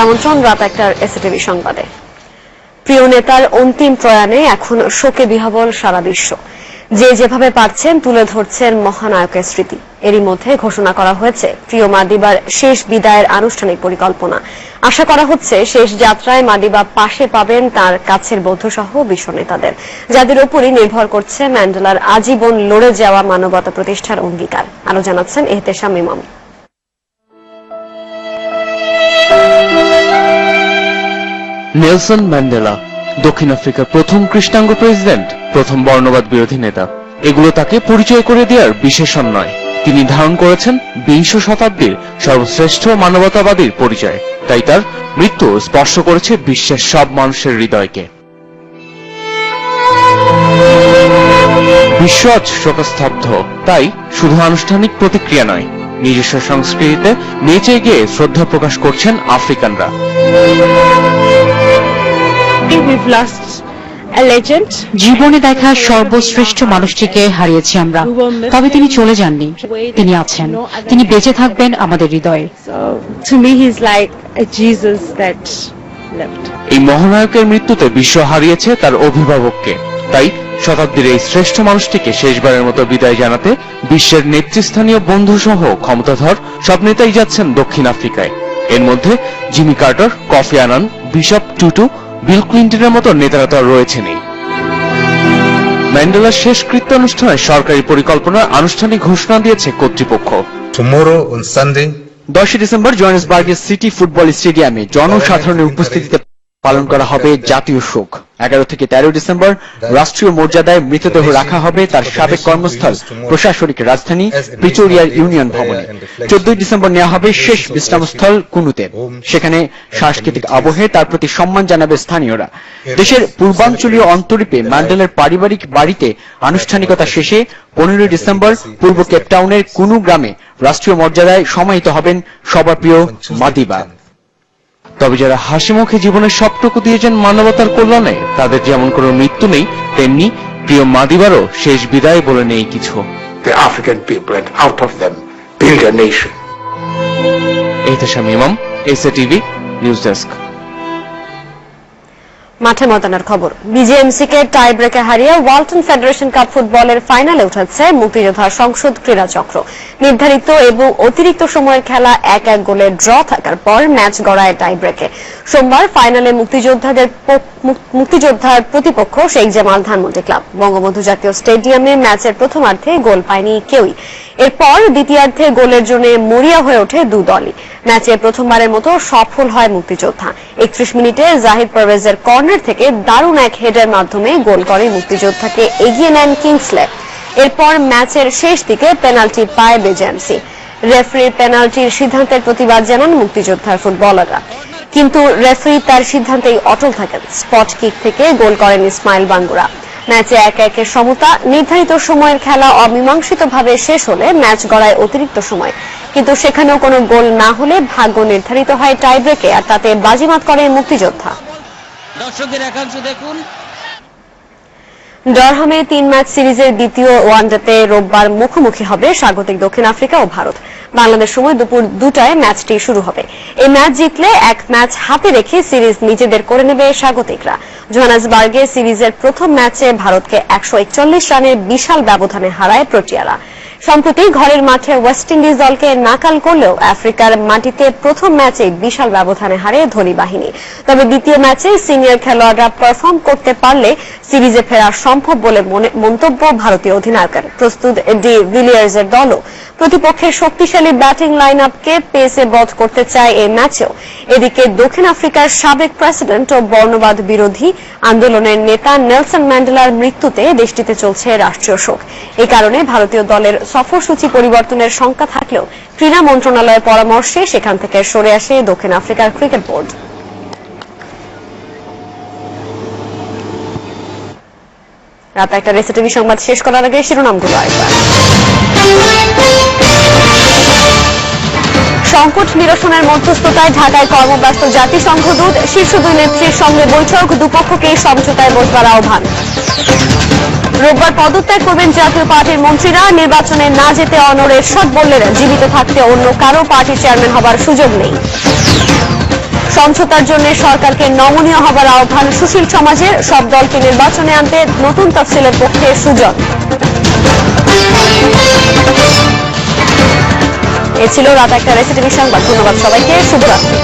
আমন্ত্রণ রাত ১টার এসএটিভি সংবাদে। প্রিয় নেতার অন্তিম প্রয়াণে এখন শোকে বিহ্বল সারা বিশ্ব। যে যেভাবে পারছেন তুলে ধরছেন মহানায়কের স্মৃতি। এরই মধ্যে ঘোষণা করা হয়েছে প্রিয় মাদিবার শেষ বিদায়ের আনুষ্ঠানিক পরিকল্পনা। আশা করা হচ্ছে শেষ যাত্রায় মাদিবা পাশে পাবেন তার কাছের বন্ধুসহ বিশ্ব নেতাদের, যাদের উপরই নির্ভর করছে ম্যান্ডেলার আজীবন লড়ে যাওয়া মানবতা প্রতিষ্ঠার অঙ্গীকার। আরো জানাচ্ছেন এহতেশাম ইমাম। নেলসন ম্যান্ডেলা দক্ষিণ আফ্রিকার প্রথম কৃষ্ণাঙ্গ প্রেসিডেন্ট, প্রথম বর্ণবাদ বিরোধী নেতা। এগুলো তাকে পরিচয় করে দেওয়ার বিশেষণ নয়। তিনি ধারণ করেছেন বিংশ শতাব্দীর সর্বশ্রেষ্ঠ মানবতাবাদীর পরিচয়। তাই তার মৃত্যু স্পর্শ করেছে বিশ্বের সব মানুষের হৃদয়কে। বিশ্ব আজ শোকস্তব্ধ। তাই শুধু আনুষ্ঠানিক প্রতিক্রিয়া নয়, নিজস্ব সংস্কৃতিতে নেচে গিয়ে শ্রদ্ধা প্রকাশ করছেন আফ্রিকানরা। জীবনে দেখা সর্বশ্রেষ্ঠ মানুষটিকে হারিয়েছি আমরা, তবে তিনি চলে যাননি, তিনি আছেন, তিনি বেঁচে থাকবেন আমাদের হৃদয়ে। এই মহানায়কের মৃত্যুতে বিশ্ব হারিয়েছে তার অভিভাবককে। তাই শতাব্দীর এই শ্রেষ্ঠ মানুষটিকে শেষবারের মতো বিদায় জানাতে বিশ্বের নেতৃস্থানীয় বন্ধু সহ ক্ষমতাধর সব নেতাই যাচ্ছেন দক্ষিণ আফ্রিকায়। এর মধ্যে Jimmy Carter, Kofi Annan, Bishop Tutu, Bill ক্লিন্টনের মতো নেতারা তো রয়েছেনই। ম্যান্ডেলার শেষকৃত্য অনুষ্ঠানে সরকারি পরিকল্পনার আনুষ্ঠানিক ঘোষণা দিয়েছে কর্তৃপক্ষ। 10 ডিসেম্বর জোহানেসবার্গের সিটি ফুটবল স্টেডিয়ামে জনসাধারণের উপস্থিতিতে পালন করা হবে জাতীয় শোক। 11 থেকে 13 ডিসেম্বর রাষ্ট্রীয় মর্যাদায় মৃতদেহ রাখা হবে তার সাবেক কর্মস্থল প্রশাসনিক রাজধানী প্রিটোরিয়ার ইউনিয়ন ভবনে। 14 ডিসেম্বর নেওয়া হবে শেষ বিশ্রামস্থল কুনুতে। সেখানে সাংস্কৃতিক আবহে তার প্রতি সম্মান জানাবে স্থানীয়রা। দেশের পূর্বাঞ্চলীয় অন্তরীপে ম্যান্ডেলার পারিবারিক বাড়িতে আনুষ্ঠানিকতা শেষে 15 ডিসেম্বর পূর্ব কেপটাউনের কুনু গ্রামে রাষ্ট্রীয় মর্যাদায় সমাহিত হবেন সবার প্রিয় মাদিবা। তবে যারা হাসি মুখে জীবনের সবটুকু দিয়েছেন মানবতার কল্যাণে, তাদের যেমন কোনো মৃত্যু নেই, তেমনি প্রিয় মাদিবারও শেষ বিদায় বলে নেই কিছু। The African people and out of them build a nation. Ehtesham ইমাম, এসএটিভি নিউজ ডেস্ক। মাঠে ময়দানের খবর। বিজেএমসিকে টাই ব্রেকে হারিয়ে ওয়ালটন ফেডারেশন কাপ ফুটবলের ফাইনালে উঠেছে মুক্তিযোদ্ধা সংসদ ক্রীড়া চক্র। নির্ধারিত এবং অতিরিক্ত সময়ের খেলা 1-1 গোলে ড্র থাকার পর ম্যাচ গড়ায় টাই ব্রেকে। সোমবার ফাইনালে মুক্তিযোদ্ধার প্রতিপক্ষ শেখ জামাল ধানমন্ডি ক্লাব। বঙ্গবন্ধু জাতীয় স্টেডিয়ামে ম্যাচের প্রথমার্ধে গোল পায়নি কেউই। এরপর দ্বিতীয়ার্ধে গোলের জন্য মরিয়া হয়ে ওঠে দু দলই। ম্যাচে প্রথমবারের মতো সফল হয় মুক্তিযোদ্ধা। 31 মিনিটে জাহিদ পারভেজের কর্নার থেকে দারুণ এক হেডের মাধ্যমে গোল করে মুক্তিযোদ্ধাকে এগিয়ে নেন কিংসলে। এরপর ম্যাচের শেষ দিকে পেনাল্টি পায় বিজেএমসি। রেফারির পেনাল্টির সিদ্ধান্তের প্রতিবাদ জানান মুক্তিযোদ্ধার ফুটবলাররা, কিন্তু রেফারি তার সিদ্ধান্তেই অটল থাকেন। স্পট কিক থেকে গোল করেন ইসমাইল বাঙ্গুরা। ম্যাচে 1-1 সমতা। নির্ধারিত সময়ের খেলা অমীমাংসিতভাবে শেষ হলে ম্যাচ গড়ায় অতিরিক্ত সময়, কিন্তু সেখানেও কোনো গোল না হলে ভাগ্য নির্ধারিত হয় টাই ব্রেকে, আর তাতে বাজিমাত করে মুক্তিযোদ্ধা। দর্শকদের একাংশ দেখুন। ডরহামে 3 ম্যাচ সিরিজের দ্বিতীয় ওয়ানডেতে রোববার মুখোমুখি হবে স্বাগতিক দক্ষিণ আফ্রিকা ও ভারত। বাংলাদেশ সময় দুপুর 2টায় ম্যাচটি শুরু হবে। এই ম্যাচ জিতলে এক ম্যাচ হাতে রেখে সিরিজ নিজেদের করে নেবে স্বাগতিকরা। জোহানেসবার্গে সিরিজের প্রথম ম্যাচে ভারতকে 141 রানের বিশাল ব্যবধানে হারায় প্রোটিয়ারা। সম্প্রতি ঘরের মাঠে ওয়েস্ট ইন্ডিজ দলকে নাকাল করলেও আফ্রিকার মাটিতে প্রথম ম্যাচে বিশাল ব্যবধানে হারে ধনী বাহিনী। তবে দ্বিতীয় ম্যাচে সিনিয়র খেলোয়াড়রা পারফর্ম করতে পারলে সিরিজে ফেরা সম্ভব বলে মন্তব্য ভারতীয় অধিনায়কের। প্রস্তুত ডি ভিলিয়ার্সের দলও প্রতিপক্ষের শক্তিশালী ব্যাটিং লাইন আপকে পেসে বধ করতে চায় এই ম্যাচেও। এদিকে দক্ষিণ আফ্রিকার সাবেক প্রেসিডেন্ট ও বর্ণবাদ বিরোধী আন্দোলনের নেতা নেলসন ম্যান্ডেলার মৃত্যুতে দেশটিতে চলছে রাষ্ট্রীয় শোক। এই কারণে ভারতীয় দলের সফরসূচি পরিবর্তনের শঙ্কা থাকলেও ক্রীড়া মন্ত্রণালয়ের পরামর্শে সেখান থেকে সরে আসে দক্ষিণ আফ্রিকার ক্রিকেট বোর্ড। রাত 1টার এসএটিভি সংবাদ শেষ করার আগে শিরোনামগুলো আরেকবার। সংকট নিরসনের মধ্যস্থতায় ঢাকায় কর্মব্যস্ত জাতিসংঘ দূত। শীর্ষ দুই নেত্রীর সঙ্গে বৈঠক, দুপক্ষকে সমঝোতায় বসবার আহ্বান। রোববার পদত্যাগ করবেন জাতীয় পার্টির মন্ত্রীরা। নির্বাচনে না যেতে অনড় এরশাদ বললেন, জীবিত থাকতে অন্য কারো পার্টির চেয়ারম্যান হবার সুযোগ নেই। সমঝোতার জন্য সরকারকে নমনীয় হবার আহ্বান সুশীল সমাজের, সব দলকে নির্বাচনে আনতে নতুন তফসিলের পক্ষে সুজন। এ ছিল রাত ১টার এসিটিভি সংবাদ। ধন্যবাদ সবাইকে, শুভরাত্রি।